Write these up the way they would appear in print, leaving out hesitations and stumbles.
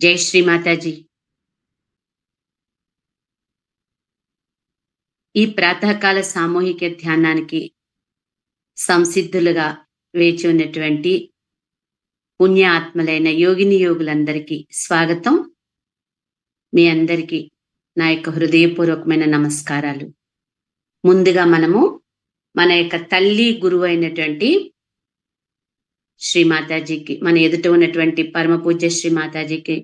జై శ్రీ మాతాజీ. ఈ ప్రాతకాల సామూహిక ధ్యానానికి సంసిద్ధులుగా వేచి ఉన్నటువంటి పుణ్య ఆత్మలైన యోగిని యోగులందరికీ స్వాగతం. మీ అందరికీ నా యొక్క హృదయపూర్వకమైన నమస్కారాలు. ముందుగా మనము మన యొక్క తల్లి గురువు అయినటువంటి శ్రీమాతాజీకి, మన ఎదుట ఉన్నటువంటి పరమ పూజ్య శ్రీమాతాజీకి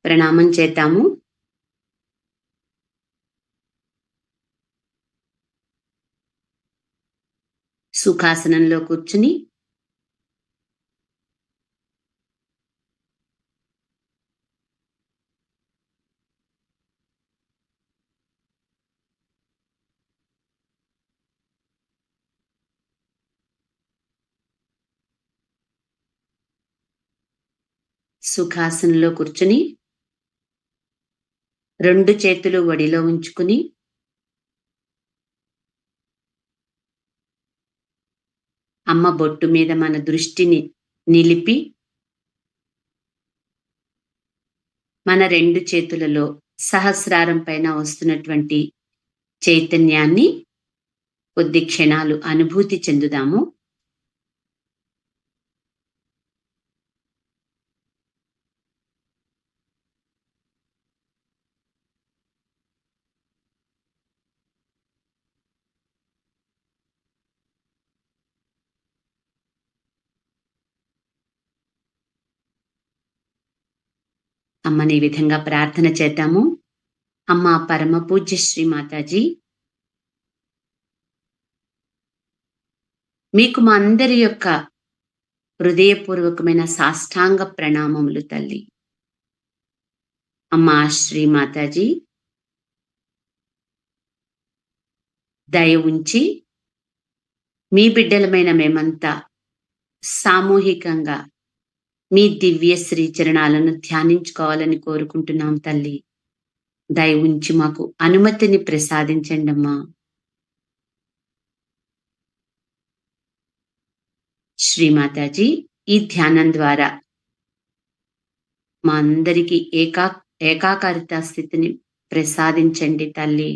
ప్రణామం చేద్దాము. సుఖాసనంలో కూర్చుని రెండు చేతులు ఒడిలో ఉంచుకుని అమ్మ బొట్టు మీద మన దృష్టిని నిలిపి మన రెండు చేతులలో సహస్రారం పైన వస్తున్నటువంటి చైతన్యాన్ని కొద్ది క్షణాలు అనుభూతి చెందుదాము. అమ్మని ఈ విధంగా ప్రార్థన చేద్దాము. అమ్మ పరమ పూజ్య శ్రీ మాతాజీ, మీకు మా అందరి యొక్క హృదయపూర్వకమైన సాష్టాంగ ప్రణామములు తల్లి. అమ్మా శ్రీ మాతాజీ, దయ ఉంచి మీ బిడ్డలమైన మేమంతా సామూహికంగా మీ దివ్య శ్రీ చరణాలను ధ్యానించుకోవాలని కోరుకుంటున్నాం తల్లి. దయ ఉంచి మాకు అనుమతిని ప్రసాదించండి అమ్మా. శ్రీమాతాజీ, ఈ ధ్యానం ద్వారా మా అందరికీ ఏకాకారిత స్థితిని ప్రసాదించండి తల్లి.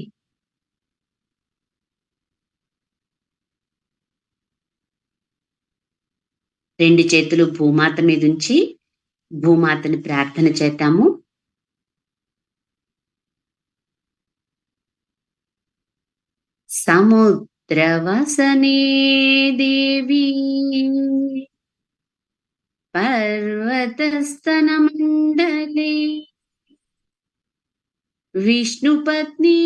రెండు చేతులు భూమాత మీద ఉంచి భూమాతని ప్రార్థన చేద్దాము. సముద్రవసనే దేవి పర్వతస్తన మండలే విష్ణుపత్నీ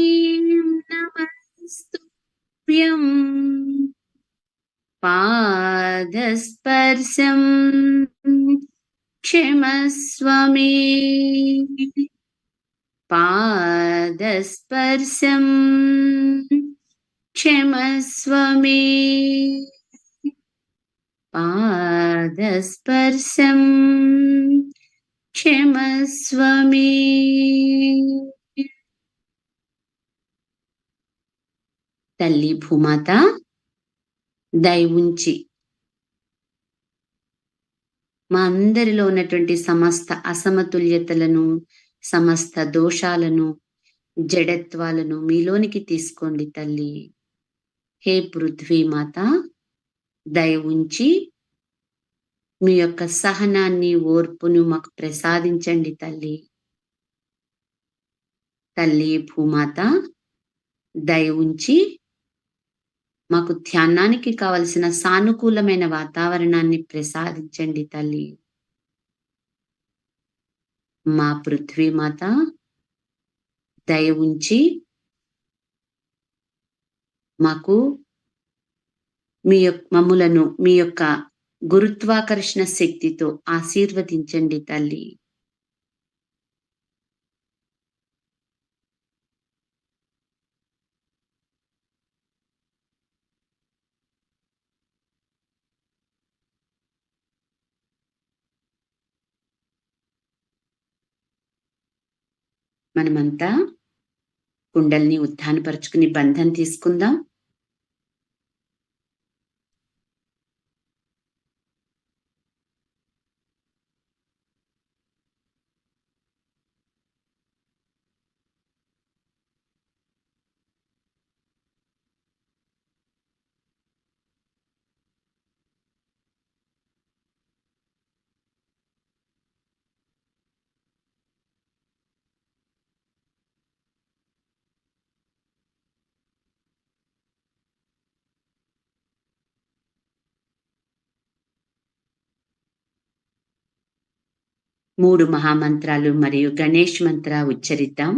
నమస్తుభ్యం పాదస్పర్శం క్షమస్వ మే. పాదస్పర్శం క్షమస్వ మే. పాదస్పర్శం క్షమస్వ మే. తల్లి భూమాత, దయ ఉంచి మా అందరిలో ఉన్నటువంటి సమస్త అసమతుల్యతలను, సమస్త దోషాలను, జడత్వాలను మీలోనికి తీసుకోండి తల్లి. హే పృథ్వీమాత, దయ ఉంచి మీ యొక్క సహనాన్ని, ఓర్పును మాకు ప్రసాదించండి తల్లి. తల్లి భూమాత, దయ ఉంచి మాకు ధ్యానానికి కావలసిన సానుకూలమైన వాతావరణాన్ని ప్రసాదించండి తల్లి. మా పృథ్వీమాత, దయ ఉంచి మాకు మమ్ములను మీ యొక్క గురుత్వాకర్షణ శక్తితో ఆశీర్వదించండి తల్లి. మనమంతా కుండల్ని ఉత్థానపరుచుకుని బంధం తీసుకుందాం. 3 మహామంత్రాలు మరియు గణేష్ మంత్ర ఉచ్చరిద్దాం.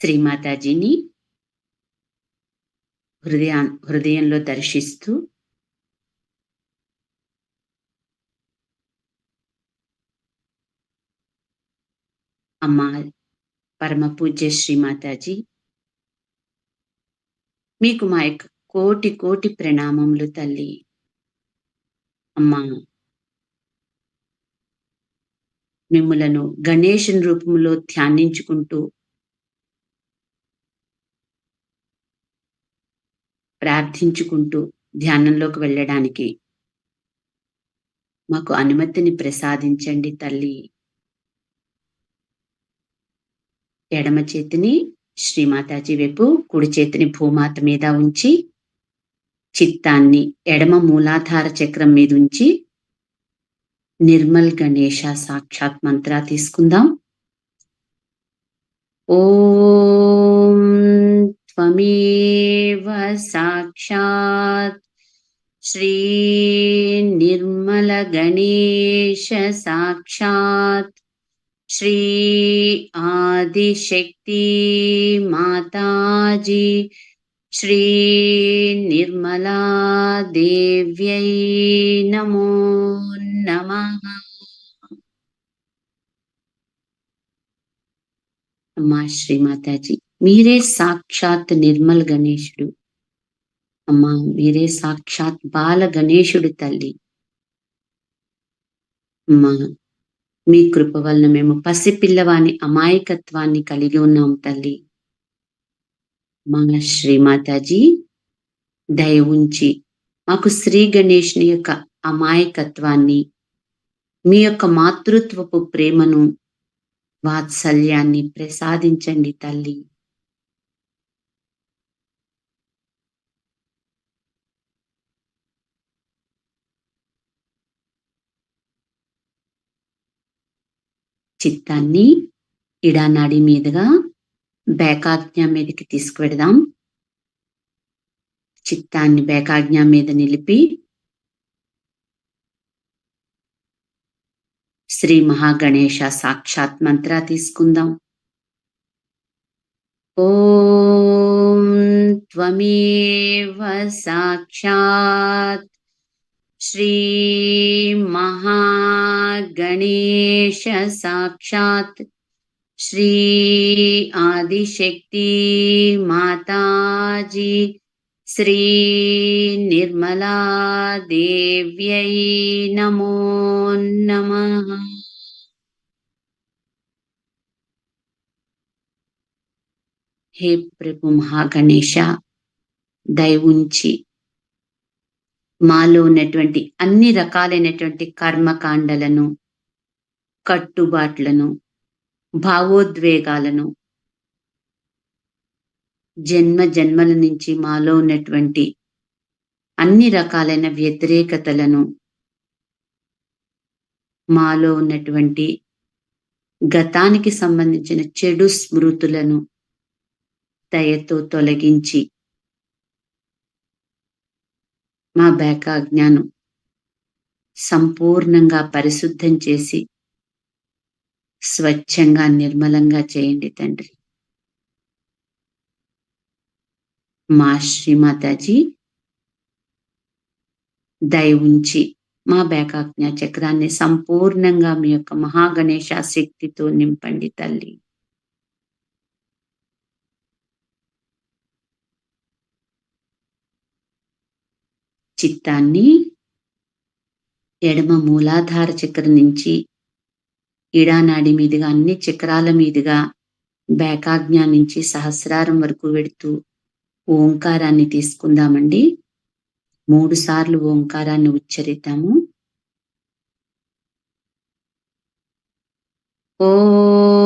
శ్రీమాతాజీని హృదయంలో దర్శిస్తూ అమ్మా పరమ పూజ్య శ్రీమాతాజీ, మీకు మా యొక్క కోటి కోటి ప్రణామములు తల్లి. అమ్మా, మిమ్ములను గణేశుని రూపంలో ధ్యానించుకుంటూ ప్రార్థించుకుంటూ ధ్యానంలోకి వెళ్ళడానికి మాకు అనుమతిని ప్రసాదించండి తల్లి. ఎడమ చేతిని శ్రీమాతాజీ వైపు, కుడి చేతిని భూమాత మీద ఉంచి, చిత్తాన్ని ఎడమ మూలాధార చక్రం మీద ఉంచి నిర్మల్ గణేశ సాక్షాత్ మంత్ర తీసుకుందాం. ఓం త్వమేవ సాక్షాత్ శ్రీ నిర్మల గణేశ సాక్షాత్ శ్రీ ఆదిశక్తి మాతాజీ श्रीनिर्मला देव्यै नमो नमः। అమ్మా శ్రీమాతాజీ, మీరే సాక్షాత్ నిర్మల్ గణేశుడు. అమ్మా మీరే సాక్షాత్ బాల గణేశుడు తల్లి. అమ్మా మీ కృప వలన మేము పసిపిల్లవాని అమాయకత్వాన్ని కలిగి ఉన్నాం తల్లి. మా శ్రీమాతాజీ దయ ఉంచి మాకు శ్రీ గణేష్ని యొక్క అమాయకత్వాన్ని, మీ యొక్క మాతృత్వపు ప్రేమను, వాత్సల్యాన్ని ప్రసాదించండి తల్లి. చిత్తాన్ని ఇడానాడి మీదుగా బేకాజ్ఞ మీదకి తీసుకువెడదాం. చిత్తాన్ని బేకాజ్ఞ మీద నిలిపి శ్రీ మహాగణేశ సాక్షాత్ మంత్ర తీసుకుందాం. ఓం త్వమేవ సాక్షాత్ శ్రీ మహాగణేశ సాక్షాత్ శ్రీ ఆదిశక్తి మాతాజీ శ్రీ నిర్మలా దేవ్యై నమో నమః. హే ప్రభు మహాగణేశ, దయ ఉంచి మాలో ఉన్నటువంటి అన్ని రకాలైనటువంటి కర్మకాండలను, కట్టుబాట్లను, భావోద్వేగాలను, జన్మ జన్మల నుంచి మాలో ఉన్నటువంటి అన్ని రకాలైన వ్యతిరేకతలను, మాలో ఉన్నటువంటి గతానికి సంబంధించిన చెడు స్మృతులను దయతో తొలగించి మా బేకాజ్ఞను సంపూర్ణంగా పరిశుద్ధం చేసి స్వచ్ఛంగా నిర్మలంగా చేయండి తండ్రి. మా శ్రీమాతాజీ దయ ఉంచి మా బేకాజ్ఞ చక్రాన్ని సంపూర్ణంగా మీ యొక్క మహాగణేశ శక్తితో నింపండి తల్లి. చిత్తాన్ని ఎడమ మూలాధార చక్రం నుంచి ఇడానాడి మీదుగా అన్ని చక్రాల మీదుగా బేకాజ్ఞ నుంచి సహస్రారం వరకు వెడుతూ ఓంకారాన్ని తీసుకుందామండి. 3 సార్లు ఓంకారాన్ని ఉచ్చరిద్దాము. ఓం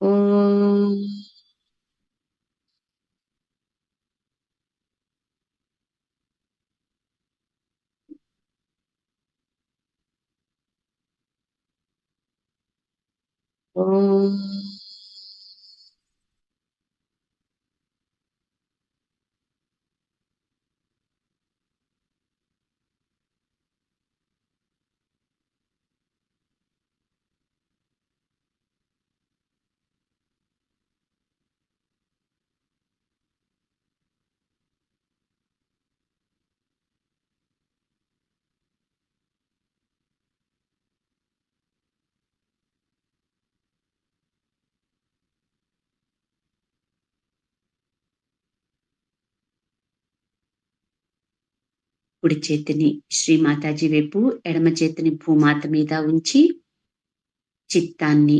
ఓం ఓం కుడి చేతిని శ్రీమాతాజీ వైపు, ఎడమ చేతిని భూమాత మీద ఉంచి చిత్తాన్ని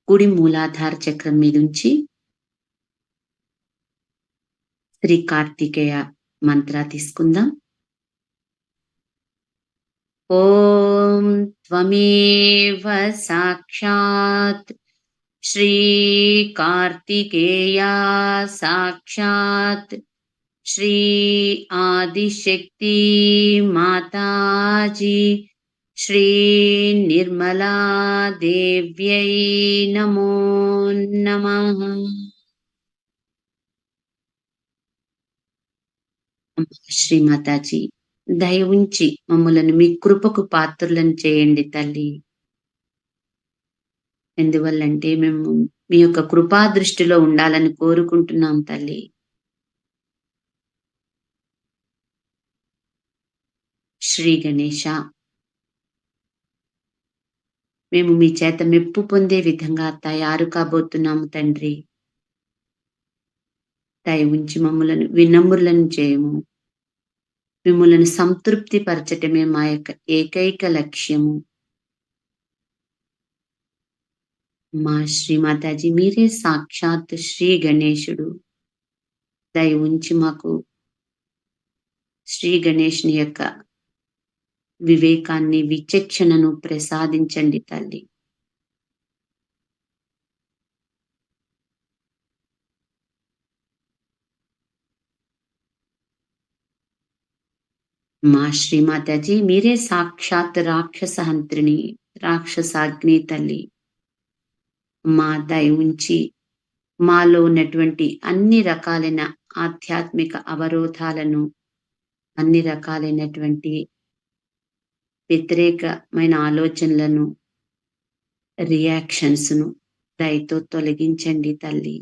కుడి మూలాధార చక్రం మీద ఉంచి శ్రీ కార్తికేయ మంత్ర తీసుకుందాం. ఓం త్వమేవ సాక్షాత్ శ్రీ కార్తికేయ సాక్షాత్ శ్రీ ఆదిశక్తి మాతాజీ శ్రీ నిర్మలా దేవ్యై నమో నమః. శ్రీమాతాజీ, దయ ఉంచి మమ్ములను మీ కృపకు పాత్రులను చేయండి తల్లి. ఎందువల్లంటే మేము మీ యొక్క కృపా దృష్టిలో ఉండాలని కోరుకుంటున్నాం తల్లి. శ్రీ గణేష, మేము మీ చేత మెప్పు పొందే విధంగా తయారు కాబోతున్నాము తండ్రి. దయ ఉంచి మమ్ములను వినమ్రులను చేయము. మిమ్ములను సంతృప్తి పరచటమే మా యొక్క ఏకైక లక్ష్యము. మా శ్రీమాతాజీ, మీరే సాక్షాత్ శ్రీ గణేశుడు. దయ ఉంచి మాకు శ్రీ గణేషుని యొక్క వివేకాన్ని, విచక్షణను ప్రసాదించండి తల్లి. మా శ్రీమాతాజీ, మీరే సాక్షాత్ రాక్షస హంత్రిని, రాక్షసాగ్ని తల్లి. మా దయ ఉంచి మాలో ఉన్నటువంటి అన్ని రకాలైన ఆధ్యాత్మిక అవరోధాలను, అన్ని రకాలైనటువంటి వ్యతిరేకమైన ఆలోచనలను, రియాక్షన్స్‌ను దయతో తొలగించండి తల్లి.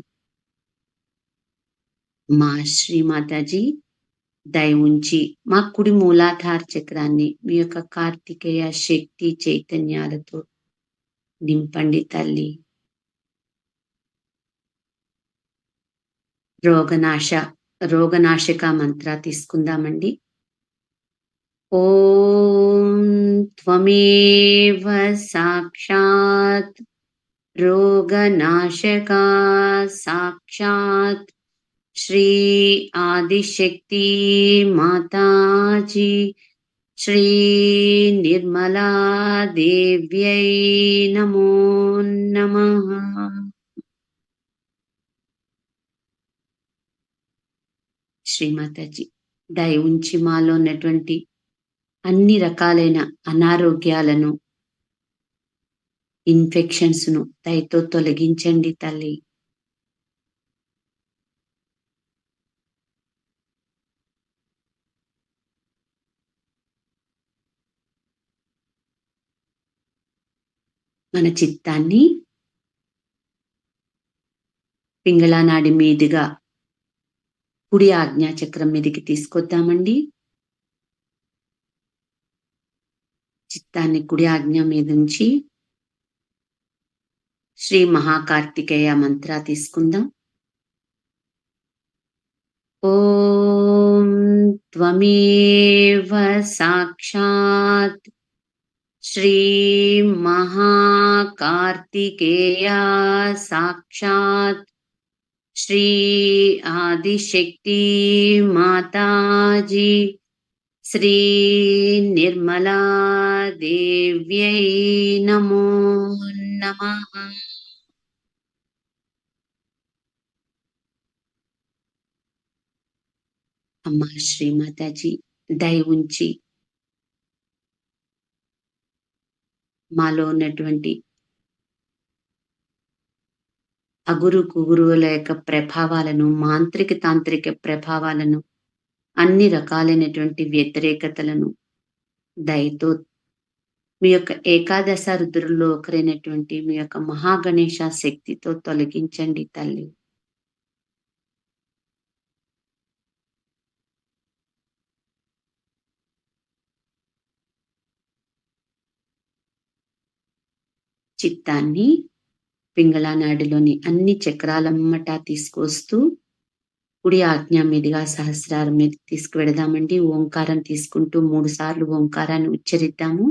మా శ్రీమాతాజీ, దయ ఉంచి మా కుడి మూలాధార చక్రాన్ని మీ యొక్క కార్తికేయ శక్తి చైతన్యాలతో నింపండి తల్లి. రోగనాశ రోగనాశక మంత్ర తీసుకుందామండి. ఓం త్వమేవ సాక్షాత్ రోగనాశకా సాక్షాత్ శ్రీ ఆదిశక్తి మాతాజీ శ్రీ నిర్మలా దేవ్యై నమో నమః. శ్రీమాతాజీ, దయ ఉంచి మాలో ఉన్నటువంటి అన్ని రకాలైన అనారోగ్యాలను, ఇన్ఫెక్షన్స్‌ను దయతో తొలగించండి తల్లి. మన చిత్తాన్ని పింగళానాడి మీదుగా కుడి ఆజ్ఞాచక్రం మీదకి తీసుకొద్దామండి. చిత్తాన్ని కుడి ఆజ్ఞ మీదుంచి శ్రీ మహాకార్తికేయ మంత్ర తీసుకుందాం. ఓం త్వమేవ సాక్షాత్ శ్రీ మహాకార్తికేయ సాక్షాత్ శ్రీ ఆదిశక్తి మాతాజీ శ్రీ నిర్మలా దేవ్యై నమో నమః. అమ్మా శ్రీమాతాజీ, దయ ఉంచి మాలో ఉన్నటువంటి అగురు కుగురువుల యొక్క ప్రభావాలను, మాంత్రిక తాంత్రిక ప్రభావాలను, అన్ని రకాలైనటువంటి వ్యతిరేకతలను దయతో మీ యొక్క ఏకాదశ రుద్రుల్లో ఒకరైనటువంటి మీ యొక్క మహాగణేశ శక్తితో తొలగించండి తల్లి. చిత్తాన్ని పింగళానాడిలోని అన్ని చక్రాలమ్మట తీసుకొస్తూ కుడి ఆజ్ఞ మీదుగా సహస్రారం మీద తీసుకువెడదామండి. ఓంకారం తీసుకుంటూ 3 సార్లు ఓంకారాన్ని ఉచ్చరిద్దాము.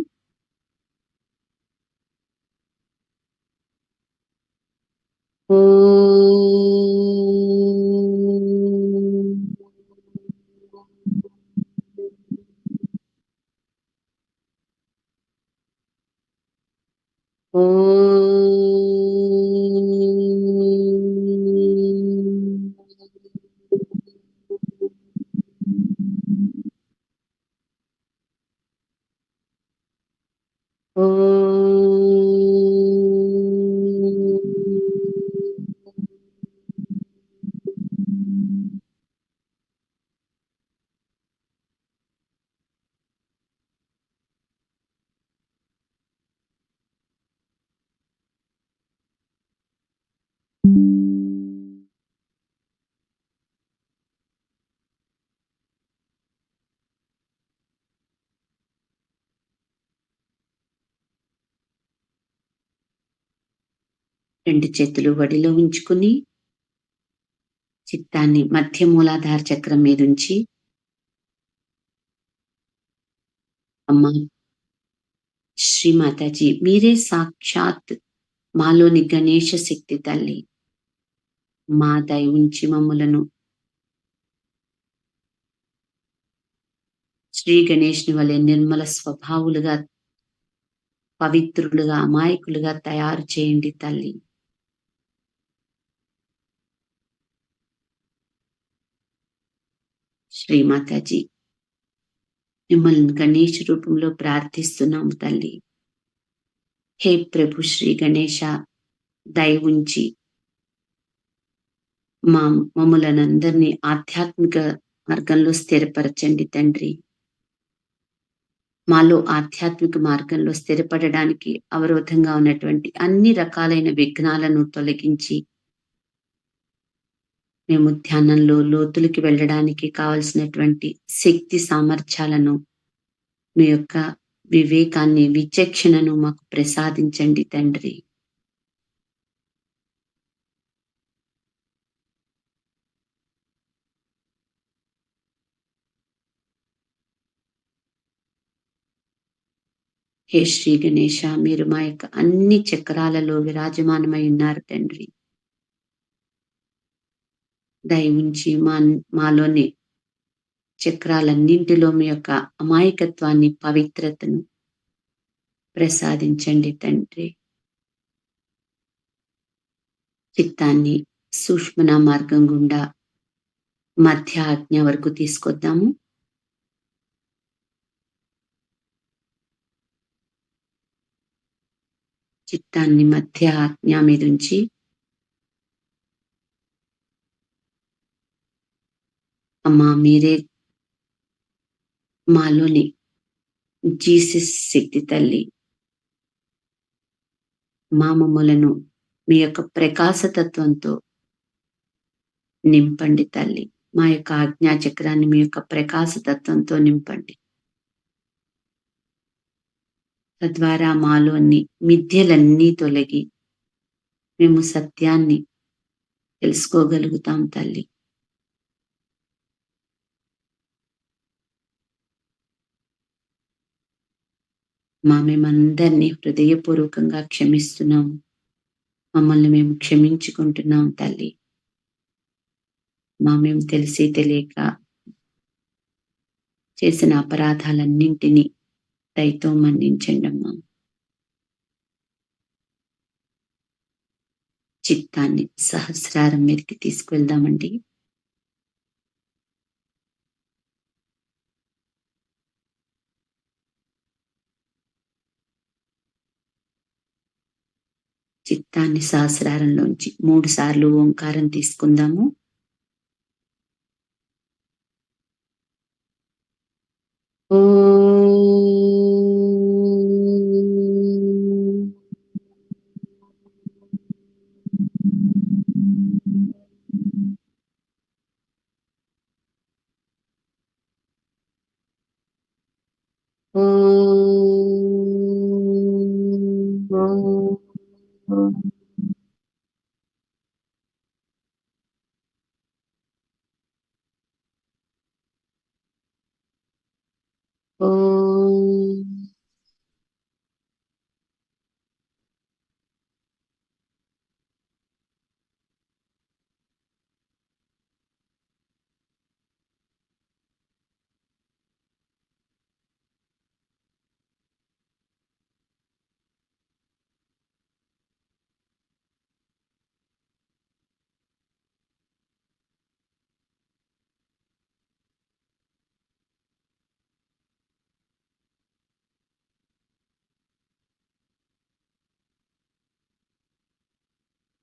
రెండు చేతులు వడిలో ఉంచుకుని చిత్తాన్ని మధ్య మూలాధార చక్రం మీదుంచి, అమ్మా శ్రీమాతాజీ మీరే సాక్షాత్ మాలోని గణేష శక్తి తల్లి. మా దయ ఉంచి మమ్ములను శ్రీ గణేష్ని వలె నిర్మల స్వభావులుగా, పవిత్రులుగా, అమాయకులుగా తయారు చేయండి తల్లి. శ్రీమాతాజీ మిమ్మల్ని గణేష్ రూపంలో ప్రార్థిస్తున్నాము తల్లి. హే ప్రభు శ్రీ గణేశ, దయ ఉంచి మమ్ములనందరినీ ఆధ్యాత్మిక మార్గంలో స్థిరపరచండి తండ్రి. మాలో ఆధ్యాత్మిక మార్గంలో స్థిరపడడానికి అవరోధంగా ఉన్నటువంటి అన్ని రకాలైన విఘ్నాలను తొలగించి, మేము ధ్యానంలో లోతులకి వెళ్ళడానికి కావలసినటువంటి శక్తి సామర్థ్యాలను, మీ యొక్క వివేకాన్ని, విచక్షణను మాకు ప్రసాదించండి తండ్రి. హే శ్రీ గణేశ, మీరు మా యొక్క అన్ని చక్రాలలో విరాజమానమై ఉన్నారు తండ్రి. దయ ఉంచి మాలోని చక్రాలన్నింటిలో మీ యొక్క అమాయకత్వాన్ని, పవిత్రతను ప్రసాదించండి తండ్రి. చిత్తాన్ని సూక్ష్మన మార్గం గుండా మధ్య ఆజ్ఞ వరకు తీసుకొద్దాము. చిత్తాన్ని మధ్య ఆజ్ఞ మీదుంచి అమ్మా మీరే మాలోని జీసస్ శక్తి తల్లి. మా మమ్ములను మీ యొక్క ప్రకాశతత్వంతో నింపండి తల్లి. మా యొక్క ఆజ్ఞా చక్రాన్ని మీ యొక్క ప్రకాశతత్వంతో నింపండి. తద్వారా మాలోని మిథ్యలన్నీ తొలగి మేము సత్యాన్ని తెలుసుకోగలుగుతాం తల్లి. మేమందరినీ హృదయపూర్వకంగా క్షమిస్తున్నాము. మమ్మల్ని మేము క్షమించుకుంటున్నాం తల్లి. మేము తెలిసి తెలియక చేసిన అపరాధాలన్నింటినీ దయతో మన్నించండి అమ్మా. చిత్తాన్ని సహస్రారం మీదకి తీసుకువెళ్దామండి. చిత్తాన్ని సహస్రారంలోంచి 3 సార్లు ఓంకారం తీసుకుందాము.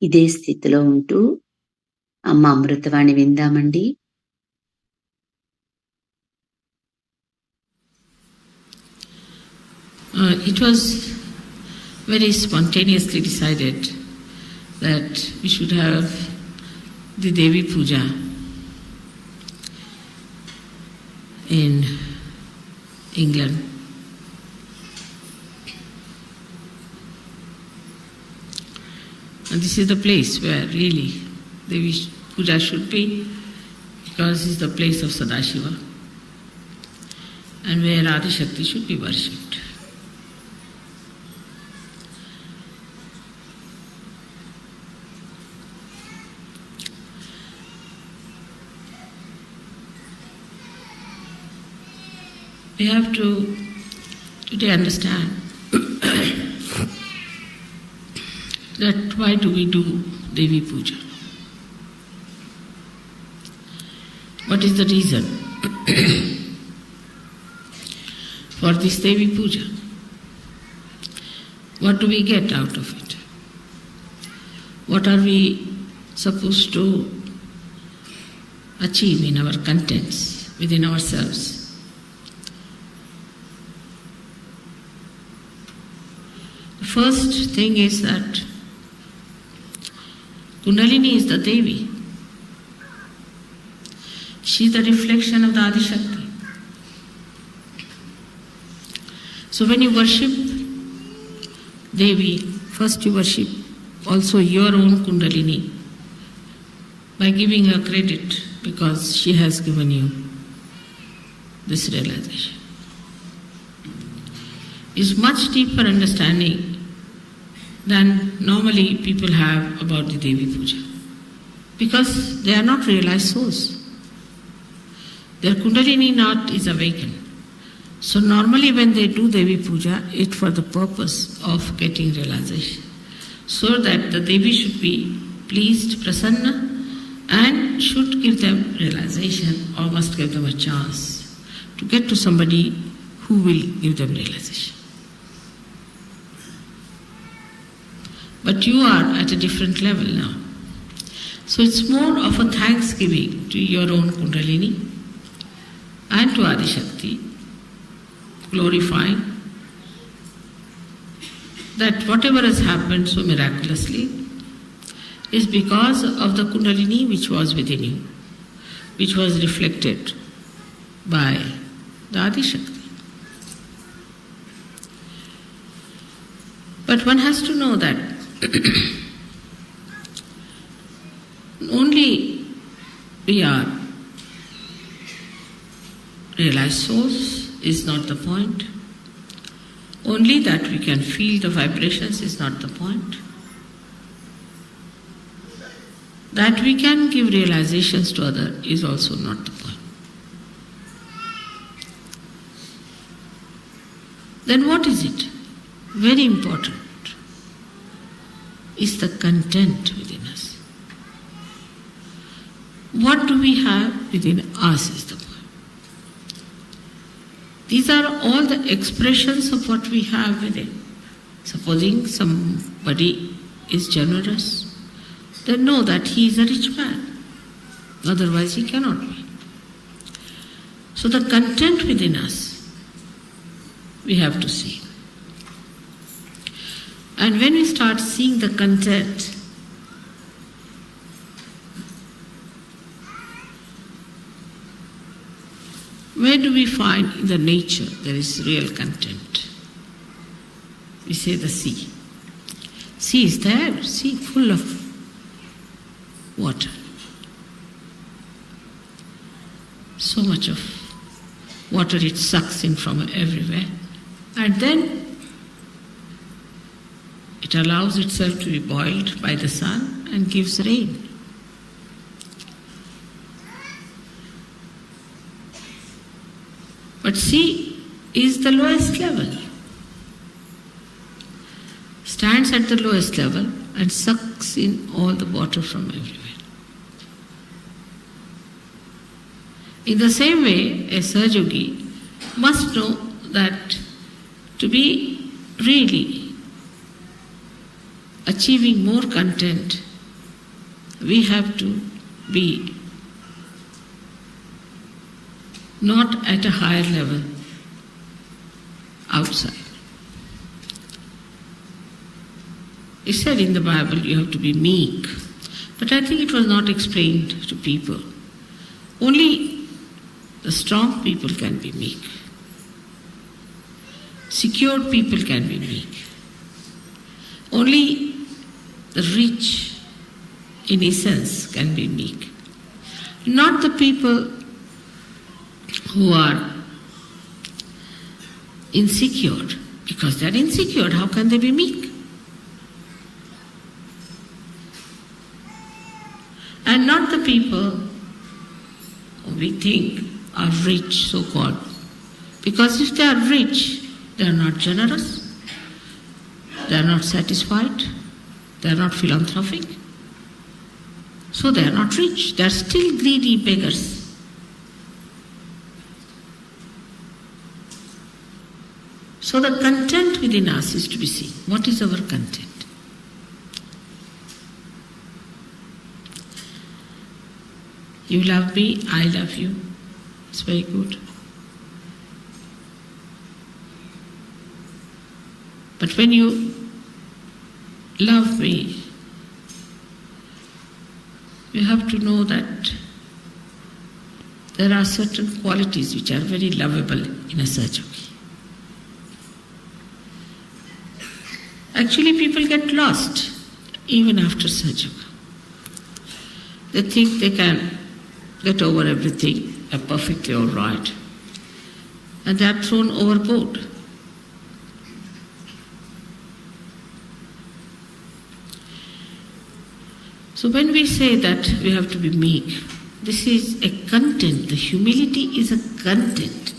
ఇదే స్థితిలో ఉంటూ అమ్మ Amruthavani విందామండి. It was very spontaneously decided that we should have the Devi Puja in England. And this is the place where really Devi Puja should be, because it's the place of Sadashiva and where Adi Shakti should be worshipped. We have to today understand that why do we do Devi Puja? What is the reason for this Devi Puja? What do we get out of it? What are we supposed to achieve in our contents, within ourselves? The first thing is that Kundalini is the Devi. She is the reflection of the Adi Shakti. So when you worship Devi, first you worship also your own Kundalini by giving her credit, because she has given you this realization. It's much deeper understanding than normally people have about the Devi Puja, because they are not realized souls. Their Kundalini knot is awakened. So normally when they do Devi Puja, it's for the purpose of getting realization, so that the Devi should be pleased, prasanna, and should give them realization, or must give them a chance to get to somebody who will give them realization. But you are at a different level now. So it's more of a thanksgiving to your own Kundalini and to Adi Shakti, glorifying that whatever has happened so miraculously is because of the Kundalini which was within you, which was reflected by the Adi Shakti. But one has to know that only we are realized souls is not the point. Only that we can feel the vibrations is not the point. That we can give realizations to others is also not the point. Then what is it? Very important is the content within us. What do we have within us is the point. These are all the expressions of what we have within. Supposing somebody is generous, then know that he is a rich man. Otherwise he cannot be. So the content within us, we have to see. And when we start seeing the content, where do we find in the nature there is real content? We say the sea. Sea is there, sea full of water. So much of water it sucks in from everywhere. And then it allows itself to be boiled by the sun and gives rain. But sea is the lowest level. Stands at the lowest level and sucks in all the water from everywhere. In the same way, a Sahaja must know that to be really achieving more content, we have to be not at a higher level outside. It said in the Bible you have to be meek, but I think it was not explained to people. Only the strong people can be meek. Secured people can be meek. Only the rich in essence can be meek. Not the people who are insecure. Because they are insecure, how can they be meek? And not the people who we think are rich, so-called. Because if they are rich, they are not generous, they are not satisfied, they are not philanthropic. So they are not rich, they are still greedy beggars. So the content within us is to be seen. What is our content? You love me, I love you. It's very good. But when you love me, you have to know that there are certain qualities which are very lovable in a Sahaja. Actually, people get lost even after Sahaja. They think they can get over everything, are perfectly all right, and they are thrown overboard. So when we say that we have to be meek, this is a content. The humility is a content.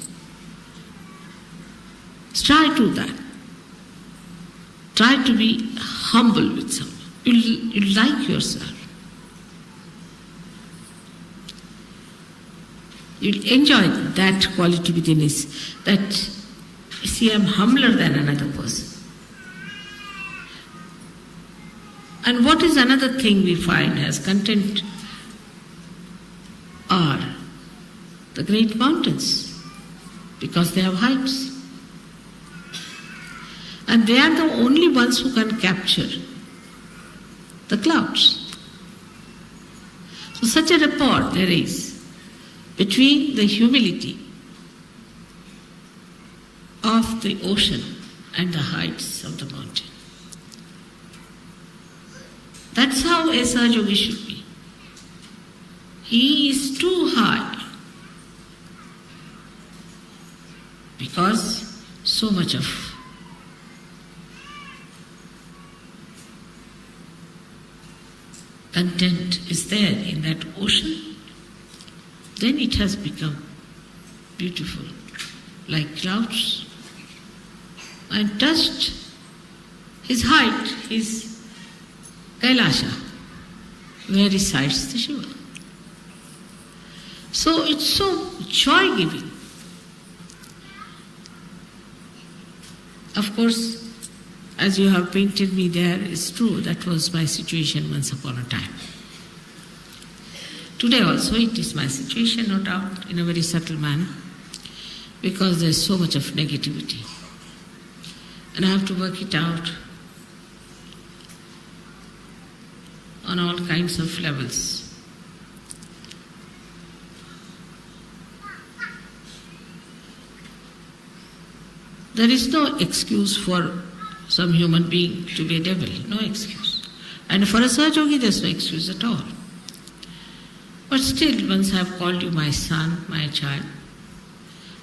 Try to that. Try to be humble with someone. You like yourself. You'll enjoy that quality within us. That, see, I'm humbler than another person. And what is another thing we find as content are the great mountains, because they have heights. And they are the only ones who can capture the clouds. So such a rapport there is between the humility of the ocean and the heights of the mountain. That's how a Sahaja should be. He is too high because so much of content is there in that ocean. Then it has become beautiful, like clouds, and touched his height, his Kailasha, where resides the Shiva. So it's so joy-giving. Of course, as you have painted me there, it's true, that was my situation once upon a time. Today also it is my situation, no doubt, in a very subtle manner, because there's so much of negativity. And I have to work it out on all kinds of levels. There is no excuse for some human being to be a devil, no excuse. And for a Sahaja, there's no excuse at all. But still, once I have called you my son, my child,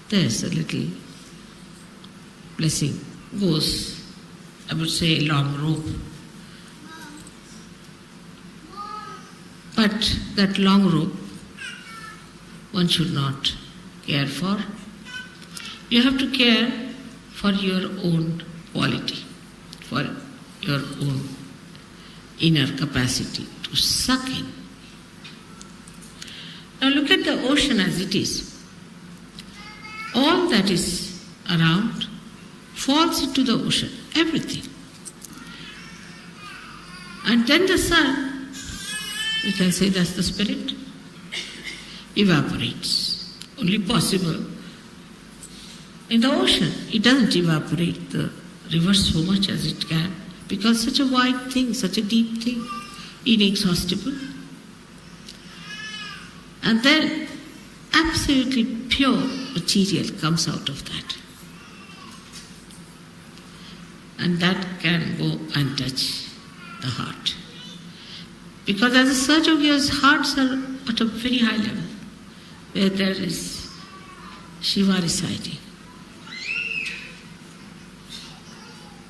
there's a little blessing. Goes, I would say, a long rope. But that long rope, one should not care for. You have to care for your own quality, for your own inner capacity to suck in. Now look at the ocean as it is. All that is around falls into the ocean, everything. And then the sun, we can say that's the spirit, evaporates. Only possible in the ocean. It doesn't evaporate the river so much as it can, because such a wide thing, such a deep thing, inexhaustible. And then absolutely pure material comes out of that. And that can go and touch the heart. Because as a Sahaja Yogi's hearts are at a very high level, where there is Shiva residing.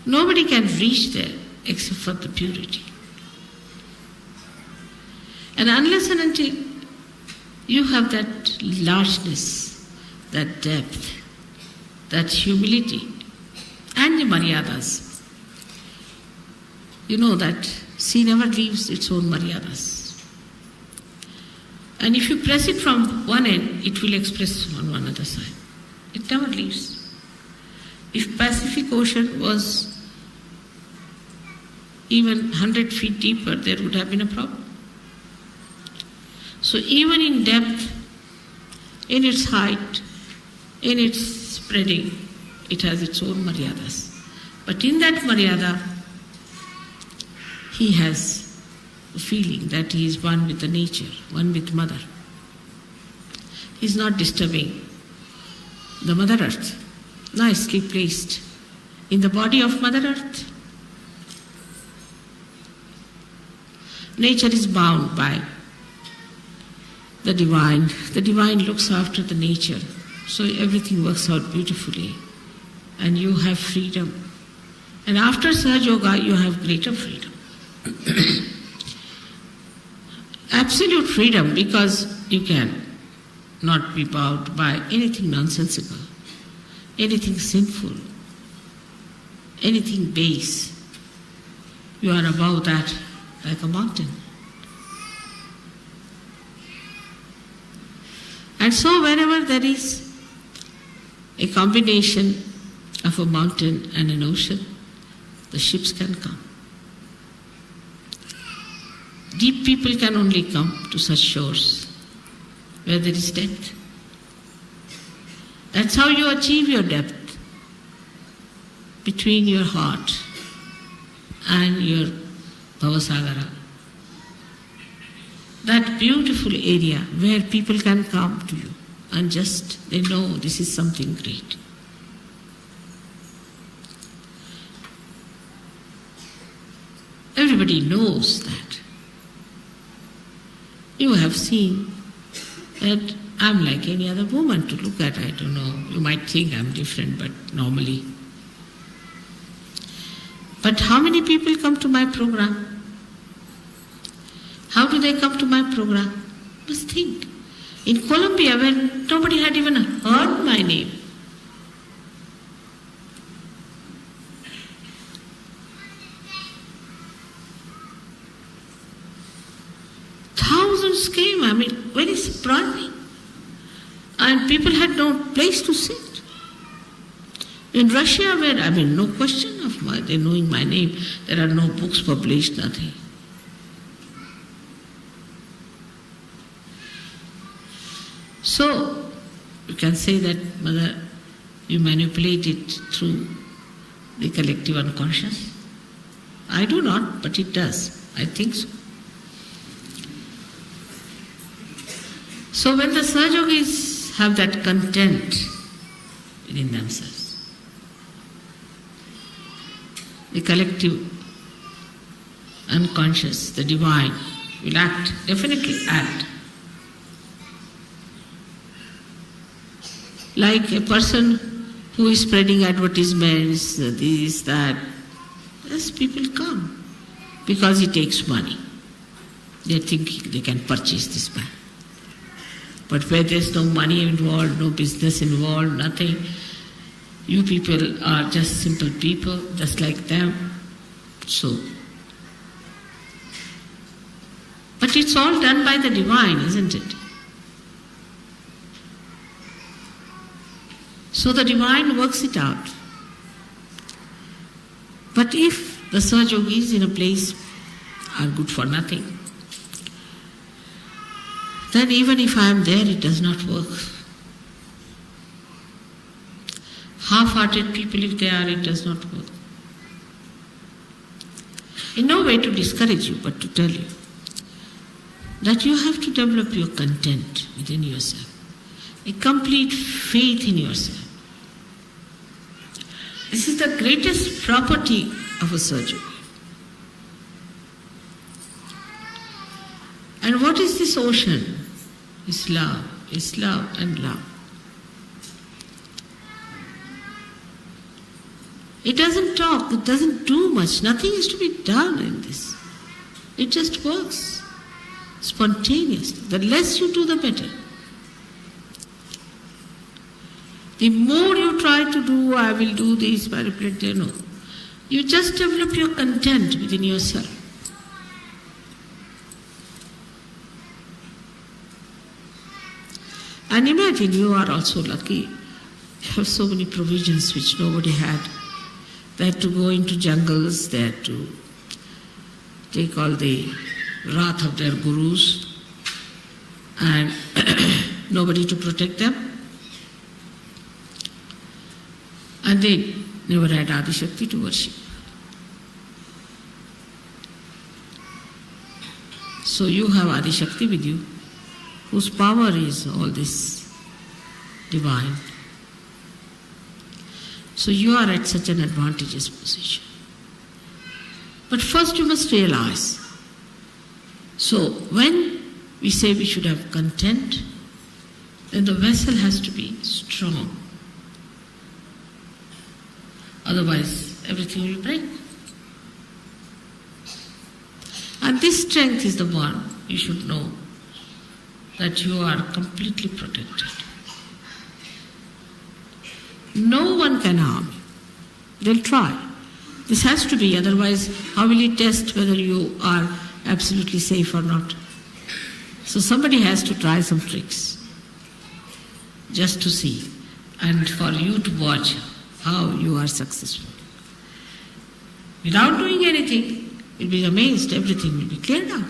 Nobody can reach there except for the purity. And unless and until you have that largeness, that depth, that humility, and the maryadas, you know that sea never leaves its own maryadas. And if you press it from one end, it will express on one other side. It never leaves. If Pacific Ocean was even 100 feet deeper, there would have been a problem. So even in depth, in its height, in its spreading, it has its own maryadas. But in that maryada, he has a feeling that he is one with the nature, one with Mother. He is not disturbing the Mother Earth, nicely placed in the body of Mother Earth. Nature is bound by the divine. The divine looks after the nature, so everything works out beautifully, and you have freedom. And after Sahaja Yoga, you have greater freedom. Absolute freedom, because you can not be bound by anything nonsensical, anything sinful, anything base. You are above that like a mountain. And so whenever there is a combination of a mountain and an ocean, the ships can come. Deep people can only come to such shores where there is depth. That's how you achieve your depth, between your heart and your Bhavasagara. That beautiful area where people can come to you and just they know this is something great. Everybody knows that. You have seen that I'm like any other woman to look at. I don't know, you might think I'm different, but normally. But how many people come to my program? How do they come to my program? Just think. In Colombia, when nobody had even heard my name, thousands came, very surprising. And people had no place to sit. In Russia, where, no question of they knowing my name, there are no books published, nothing. So, you can say that, Mother, you manipulate it through the collective unconscious. I do not, but it does. I think so. So when the Sahaja Yogis have that content within themselves, the collective unconscious, the divine, will act, definitely act. Like a person who is spreading advertisements, this, that, yes, people come because he takes money. They think they can purchase this man. But where there's no money involved, no business involved, nothing, you people are just simple people, just like them. So, but it's all done by the divine, isn't it? So the divine works it out. But if the Sahaja Yogis in a place are good for nothing, then even if I am there, it does not work. Half-hearted people, if they are, it does not work. In no way to discourage you, but to tell you that you have to develop your content within yourself, a complete faith in yourself. This is the greatest property of a Sahaja Yogi. And what is this ocean? It's love and love. It doesn't talk, it doesn't do much, nothing is to be done in this. It just works spontaneously. The less you do, the better. The more you try to do, I will do this, manipulate, no. You just develop your content within yourself. And imagine you are also lucky. You have so many provisions which nobody had. They had to go into jungles, they had to take all the wrath of their gurus and nobody to protect them. And they never had Adi Shakti to worship. So you have Adi Shakti with you, whose power is all this divine. So you are at such an advantageous position. But first you must realize. So when we say we should have content, then the vessel has to be strong. Otherwise, everything will break. And this strength is the one you should know, that you are completely protected. No one can harm you. They'll try. This has to be, otherwise how will he test whether you are absolutely safe or not? So somebody has to try some tricks just to see and for you to watch how you are successful. Without doing anything, you'll be amazed, everything will be cleared out.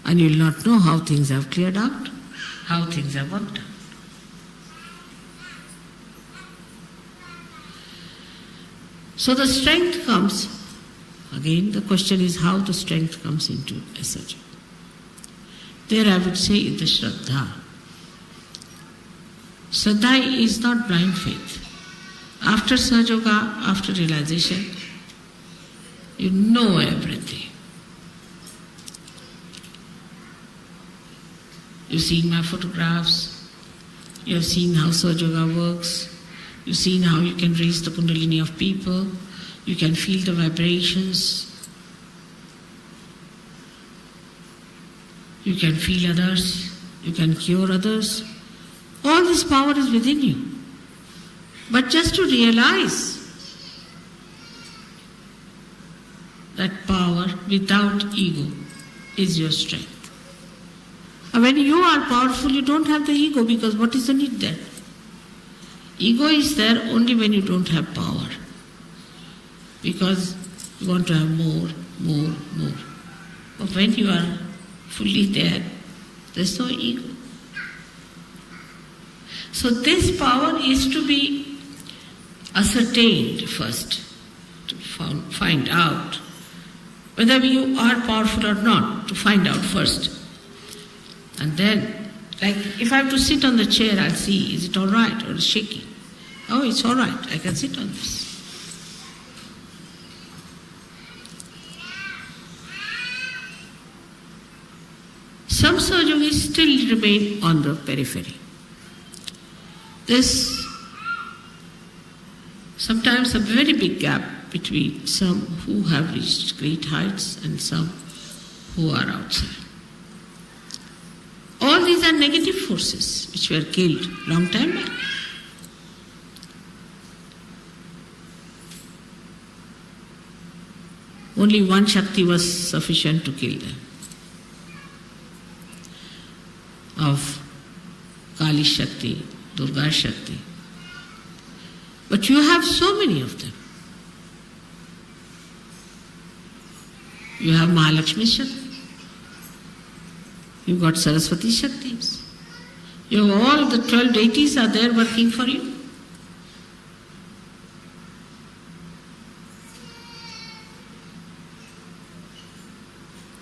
And you'll not know how things have cleared out, how things have worked out. So the strength comes, again the question is how the strength comes into a Sahaja. There I would say the Shraddha. Shraddha is not blind faith. After Sahaja Yoga, after realization, you know everything. You've seen my photographs, you have seen how Sahaja Yoga works, you've seen how you can raise the Kundalini of people, you can feel the vibrations, you can feel others, you can cure others. All this power is within you. But just to realize that power without ego is your strength. And when you are powerful, you don't have the ego, because what is the need there? Ego is there only when you don't have power. Because you want to have more. But when you are fully there, there's no ego. So this power is to be ascertained first, to find out whether you are powerful or not, to find out first. And then, like if I have to sit on the chair, I'll see, is it all right or is it shaky? Oh, it's all right, I can sit on this. Some Sahaja Yogis still remain on the periphery. There's sometimes a very big gap between some who have reached great heights and some who are outside. All these are negative forces which were killed long time back. Only one Shakti was sufficient to kill them. Of Kali Shakti, Durga Shakti. But you have so many of them. You have Mahalakshmi Shakti. You've got Saraswati Shaktis. You have all the 12 deities are there working for you.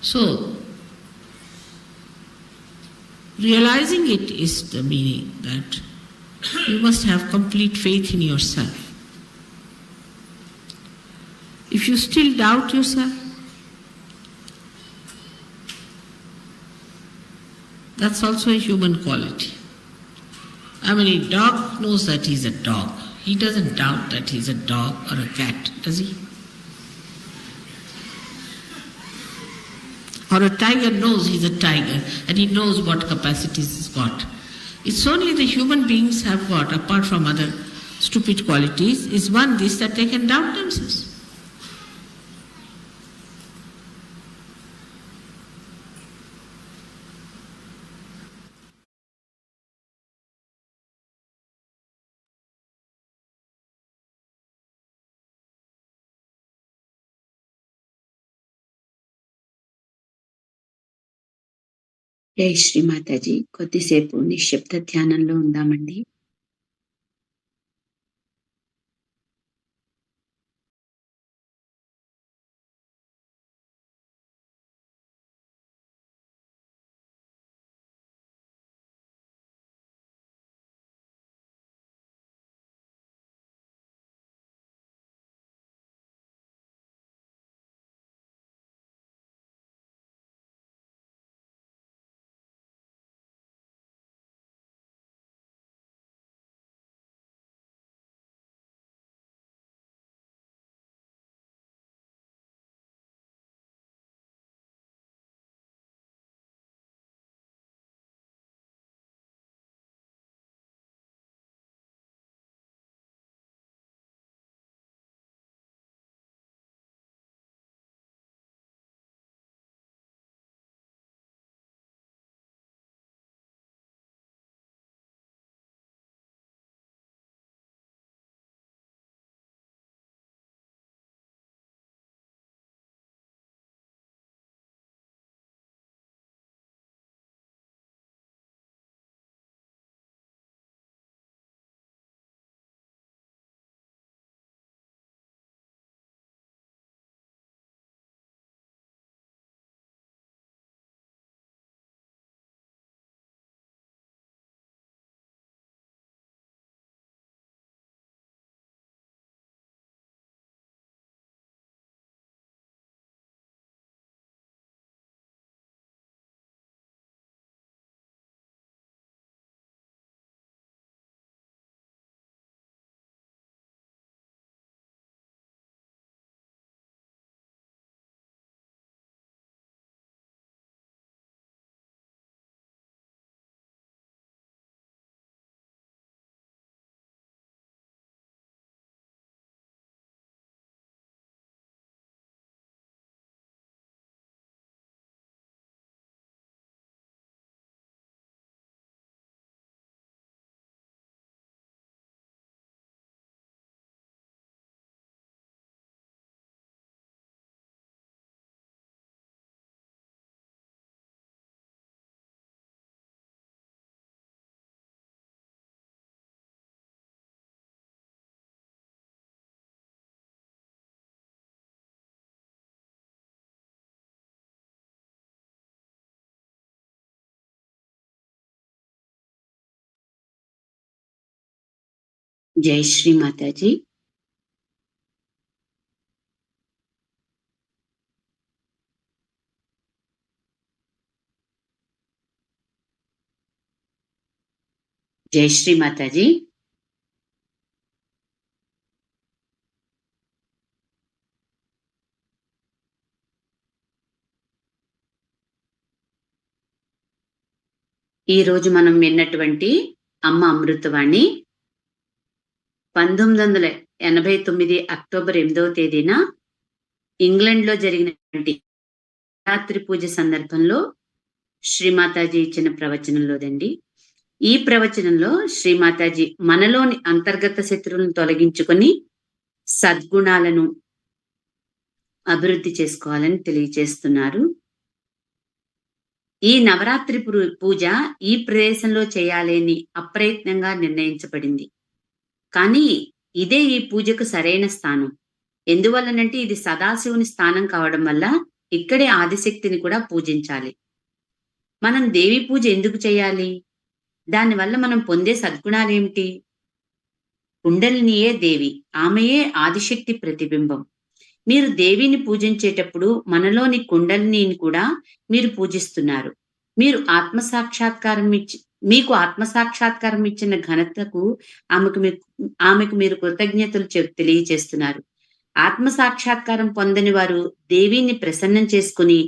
So, realizing it is the meaning that you must have complete faith in yourself. If you still doubt yourself, That's also a human quality. I mean, a dog knows that he's a dog. He doesn't doubt that he's a dog or a cat, does he? Or a tiger knows he's a tiger and he knows what capacities he's got. It's only the human beings have got, apart from other stupid qualities, is one this that they can doubt themselves. జై శ్రీ మాతాజీ. కొద్దిసేపు నిశ్శబ్ద ధ్యానంలో ఉందామండి. జై శ్రీ మాతాజీ. జై శ్రీ మాతాజీ. ఈరోజు మనం విన్నటువంటి అమ్మ అమృతవాణి 1989 అక్టోబర్ 8వ తేదీన ఇంగ్లాండ్లో జరిగినటువంటి నవరాత్రి పూజ సందర్భంలో శ్రీమాతాజీ ఇచ్చిన ప్రవచనంలోదండి. ఈ ప్రవచనంలో శ్రీమాతాజీ మనలోని అంతర్గత శత్రువులను తొలగించుకొని సద్గుణాలను అభివృద్ధి చేసుకోవాలని తెలియజేస్తున్నారు. ఈ నవరాత్రి పూజ ఈ ప్రదేశంలో చేయాలని అప్రయత్నంగా నిర్ణయించబడింది. కానీ ఇదే ఈ పూజకు సరైన స్థానం. ఎందువల్లనంటే ఇది సదాశివుని స్థానం కావడం వల్ల ఇక్కడే ఆదిశక్తిని కూడా పూజించాలి. మనం దేవి పూజ ఎందుకు చేయాలి? దానివల్ల మనం పొందే సద్గుణాలేమిటి? కుండలినియే దేవి, ఆమెయే ఆదిశక్తి ప్రతిబింబం. మీరు దేవిని పూజించేటప్పుడు మనలోని కుండలిని కూడా మీరు పూజిస్తున్నారు. మీరు మీకు ఆత్మసాక్షాత్కారం ఇచ్చిన ఘనతకు ఆమెకు మీరు కృతజ్ఞతలు తెలియచేస్తున్నారు. ఆత్మసాక్షాత్కారం పొందని వారు దేవిని ప్రసన్నం చేసుకుని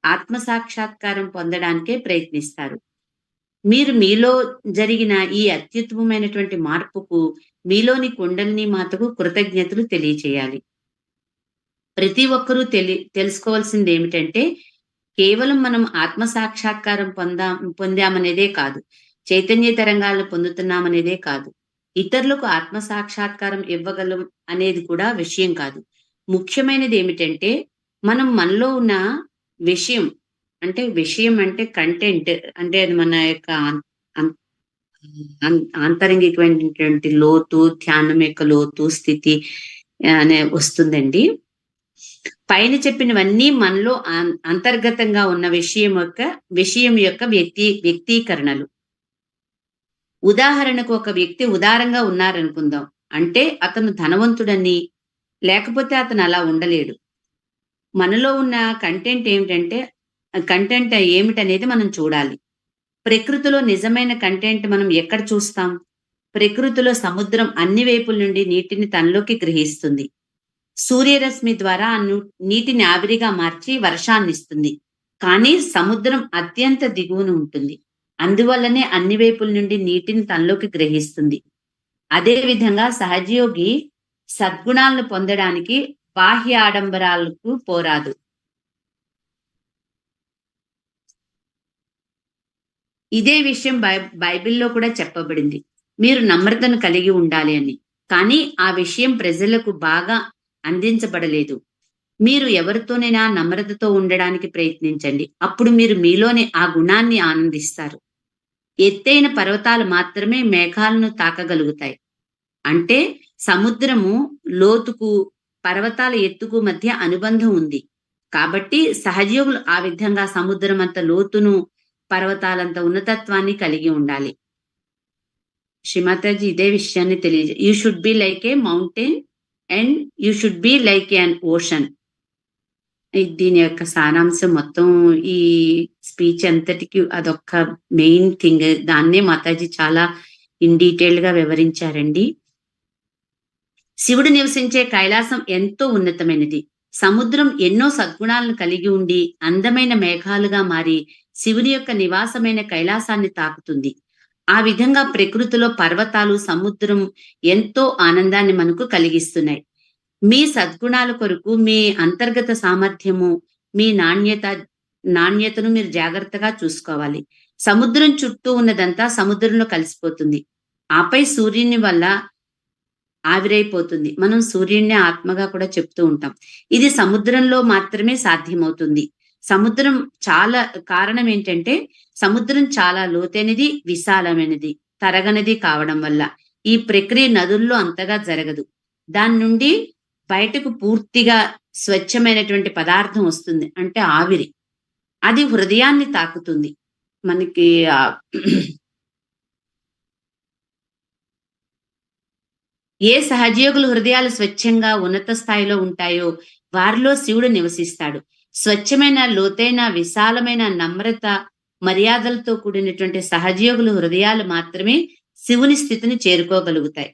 ఆత్మసాక్షాత్కారం పొందడానికే ప్రయత్నిస్తారు. మీరు మీలో జరిగిన ఈ అత్యుత్తమమైనటువంటి మార్పుకు మీలోని కుండలిని మాతకు కృతజ్ఞతలు తెలియచేయాలి. ప్రతి ఒక్కరూ తెలుసుకోవాల్సింది ఏమిటంటే, కేవలం మనం ఆత్మ సాక్షాత్కారం పొందామనేదే కాదు. చైతన్య తరంగాలను పొందుతున్నామనేదే కాదు. ఇతరులకు ఆత్మ సాక్షాత్కారం ఇవ్వగలం అనేది కూడా విషయం కాదు. ముఖ్యమైనది ఏమిటంటే, మనం మనలో ఉన్న విషయం విషయం అంటే కంటెంట్ అంటే అది మన యొక్క ఆంతరంగికమైనటువంటి లోతు, ధ్యానం యొక్క లోతు, స్థితి అనే వస్తుందండి. పైన చెప్పినవన్నీ మనలో అంతర్గతంగా ఉన్న విషయం యొక్క వ్యక్తీకరణలు. ఉదాహరణకు ఒక వ్యక్తి ఉదారంగా ఉన్నారనుకుందాం. అంటే అతను ధనవంతుడని, లేకపోతే అతను అలా ఉండలేడు. మనలో ఉన్న కంటెంట్ ఏమిటనేది మనం చూడాలి. ప్రకృతిలో నిజమైన కంటెంట్ మనం ఎక్కడ చూస్తాం? ప్రకృతిలో సముద్రం అన్ని వైపుల నుండి నీటిని తనలోకి గ్రహిస్తుంది. సూర్యరశ్మి ద్వారా నీటిని ఆవిరిగా మార్చి వర్షాన్నిస్తుంది. కానీ సముద్రం అత్యంత దిగువన ఉంటుంది. అందువల్లనే అన్ని వైపుల నుండి నీటిని తనలోకి గ్రహిస్తుంది. అదే విధంగా సహజయోగి సద్గుణాలను పొందడానికి బాహ్య ఆడంబరాలకు పోరాదు. ఇదే విషయం బైబిల్లో కూడా చెప్పబడింది. మీరు నమ్రతను కలిగి ఉండాలి అని. కానీ ఆ విషయం ప్రజలకు బాగా అందించబడలేదు. మీరు ఎవరితోనైనా నమ్రతతో ఉండడానికి ప్రయత్నించండి. అప్పుడు మీరు మీలోని ఆ గుణాన్ని ఆనందిస్తారు. ఎత్తైన పర్వతాలు మాత్రమే మేఘాలను తాకగలుగుతాయి. అంటే సముద్రము లోతుకు, పర్వతాల ఎత్తుకు మధ్య అనుబంధం ఉంది. కాబట్టి సహజయోగులు ఆ విధంగా సముద్రం అంత లోతును, పర్వతాలంత ఉన్నతత్వాన్ని కలిగి ఉండాలి. శ్రీమాతాజీ ఇదే విషయాన్ని you should be like A mountain and you should be like an ocean. దీని యొక్క సారాంశం మొత్తం ఈ స్పీచ్ అంతటికి అదొక్క మెయిన్ థింగ్. దాన్నే మాతాజీ చాలా ఇన్ డీటెయిల్ గా వివరించారండి. శివుడు నివసించే కైలాసం ఎంతో ఉన్నతమైనది. సముద్రం ఎన్నో సద్గుణాలను కలిగి ఉండి అందమైన మేఘాలుగా మారి శివుని యొక్క నివాసమైన కైలాసాన్ని తాకుతుంది. ఆ విధంగా ప్రకృతిలో పర్వతాలు, సముద్రం ఎంతో ఆనందాన్ని మనకు కలిగిస్తున్నాయి. మీ సద్గుణాల కొరకు మీ అంతర్గత సామర్థ్యము, మీ నాణ్యతను మీరు జాగ్రత్తగా చూసుకోవాలి. సముద్రం చుట్టూ ఉన్నదంతా సముద్రంలో కలిసిపోతుంది. ఆపై సూర్యుని వల్ల ఆవిరైపోతుంది. మనం సూర్యుడిని ఆత్మగా కూడా చెప్తూ ఉంటాం. ఇది సముద్రంలో మాత్రమే సాధ్యమవుతుంది. సముద్రం కారణం ఏంటంటే సముద్రం చాలా లోతైనది, విశాలమైనది, తరగనిది కావడం వల్ల ఈ ప్రక్రియ నదుల్లో అంతగా జరగదు. దాని నుండి బయటకు పూర్తిగా స్వచ్ఛమైనటువంటి పదార్థం వస్తుంది, అంటే ఆవిరి. అది హృదయాన్ని తాకుతుంది. మనకి ఏ సహజయోగుల హృదయాలు స్వచ్ఛంగా ఉన్నత స్థాయిలో ఉంటాయో వారిలో శివుడు నివసిస్తాడు. స్వచ్ఛమైన, లోతైన, విశాలమైన, నమ్రత, మర్యాదలతో కూడినటువంటి సహజయోగుల హృదయాలు మాత్రమే శివుని స్థితిని చేరుకోగలుగుతాయి.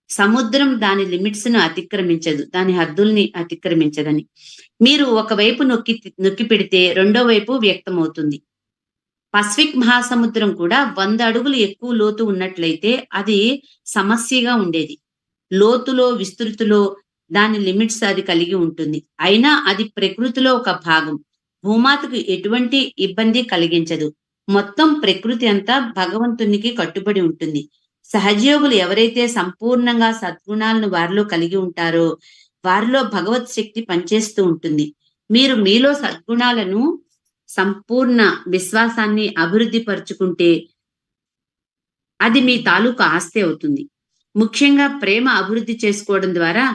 సముద్రం దాని లిమిట్స్ ను అతిక్రమించదు, దాని హద్దుల్ని అతిక్రమించదని. మీరు ఒకవైపు నొక్కి పెడితే రెండో వైపు వ్యక్తమవుతుంది. పసిఫిక్ మహాసముద్రం కూడా 100 అడుగులు ఎక్కువ లోతు ఉన్నట్లయితే అది సమస్యగా ఉండేది. లోతులో, విస్తృతిలో దాని లిమిట్స్ అది కలిగి ఉంటుంది. అయినా అది ప్రకృతిలో ఒక భాగం. భూమాతకు ఎటువంటి ఇబ్బంది కలిగించదు. మొత్తం ప్రకృతి అంతా భగవంతునికి కట్టుబడి ఉంటుంది. సహజయోగులు ఎవరైతే సంపూర్ణంగా సద్గుణాలను వారిలో కలిగి ఉంటారో వారిలో భగవత్ శక్తి పనిచేస్తూ ఉంటుంది. మీరు మీలో సద్గుణాలను, సంపూర్ణ విశ్వాసాన్ని అభివృద్ధి పరుచుకుంటే అది మీ తాలూకు ఆస్తి అవుతుంది. ముఖ్యంగా ప్రేమ అభివృద్ధి చేసుకోవడం ద్వారా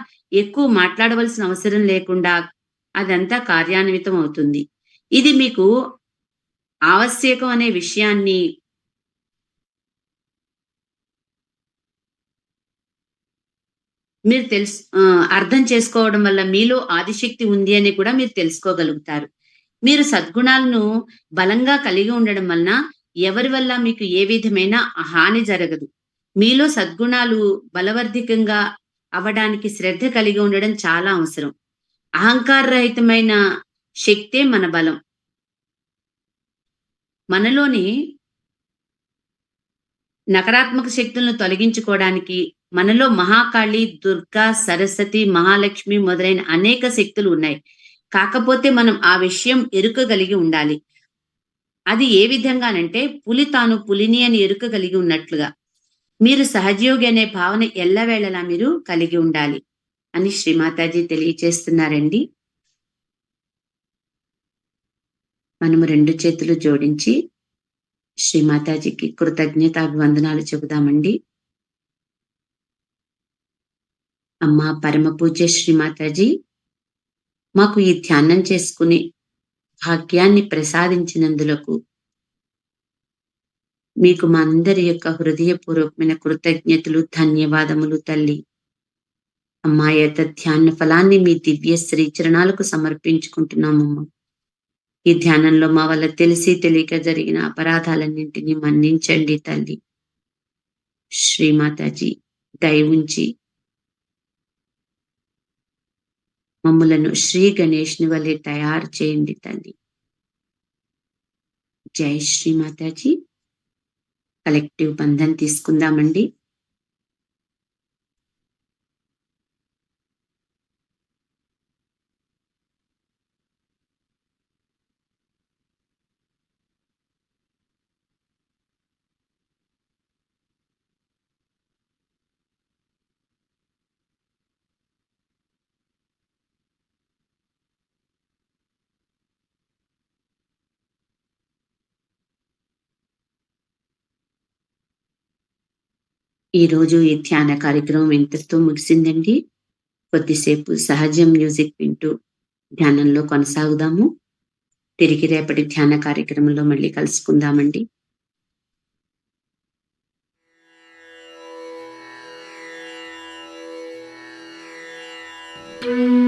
ఎక్కువ మాట్లాడవలసిన అవసరం లేకుండా అదంతా కార్యాన్వితం అవుతుంది. ఇది మీకు ఆవశ్యకం అనే విషయాన్ని మీరు అర్థం చేసుకోవడం వల్ల మీలో ఆదిశక్తి ఉంది అని కూడా మీరు తెలుసుకోగలుగుతారు. మీరు సద్గుణాలను బలంగా కలిగి ఉండడం వలన ఎవరి వల్ల మీకు ఏ విధమైన హాని జరగదు. మీలో సద్గుణాలు బలవర్ధికంగా అవ్వడానికి శ్రద్ధ కలిగి ఉండడం చాలా అవసరం. అహంకారరహితమైన శక్తే మన బలం. మనలోని నకారాత్మక శక్తులను తొలగించుకోవడానికి మనలో మహాకాళి, దుర్గా, సరస్వతి, మహాలక్ష్మి మొదలైన అనేక శక్తులు ఉన్నాయి. కాకపోతే మనం ఆ విషయం ఎరుకగలిగి ఉండాలి. అది ఏ విధంగానంటే పులి తాను పులిని అని ఎరుక కలిగి ఉన్నట్లుగా. మీరు సహజయోగి అనే భావన ఎల్లవేళలా మీరు కలిగి ఉండాలి అని శ్రీమాతాజీ తెలియచేస్తున్నారండి. మనము 2 చేతులు జోడించి శ్రీమాతాజీకి కృతజ్ఞతాభివందనాలు చెబుదామండి. అమ్మా పరమ పూజ్య శ్రీమాతాజీ, మాకు ఈ ధ్యానం చేసుకుని భాగ్యాన్ని ప్రసాదించినందులకు మీకు మా అందరి యొక్క హృదయపూర్వకమైన కృతజ్ఞతలు, ధన్యవాదములు తల్లి. అమ్మా ధ్యాన ఫలాన్ని మీ దివ్య శ్రీచరణాలకు సమర్పించుకుంటున్నామమ్మా. ఈ ధ్యానంలో మా వల్ల తెలిసి తెలియక జరిగిన అపరాధాలన్నింటినీ మన్నించండి తల్లి. శ్రీమాతాజీ దయ ఉంచి మమ్ములను శ్రీ గణేష్ని వలె తయారు చేయండి తల్లి. జై శ్రీమాతాజీ. కలెక్టివ్ బంధన్ తీసుకుందామండి. ఈరోజు ఈ ధ్యాన కార్యక్రమం ఇంతటితో ముగిసిందండి. కొద్దిసేపు సహజ మ్యూజిక్ వింటూ ధ్యానంలో కొనసాగుదాము. తిరిగి రేపటి ధ్యాన కార్యక్రమంలో మళ్ళీ కలుసుకుందామండి. Thank you.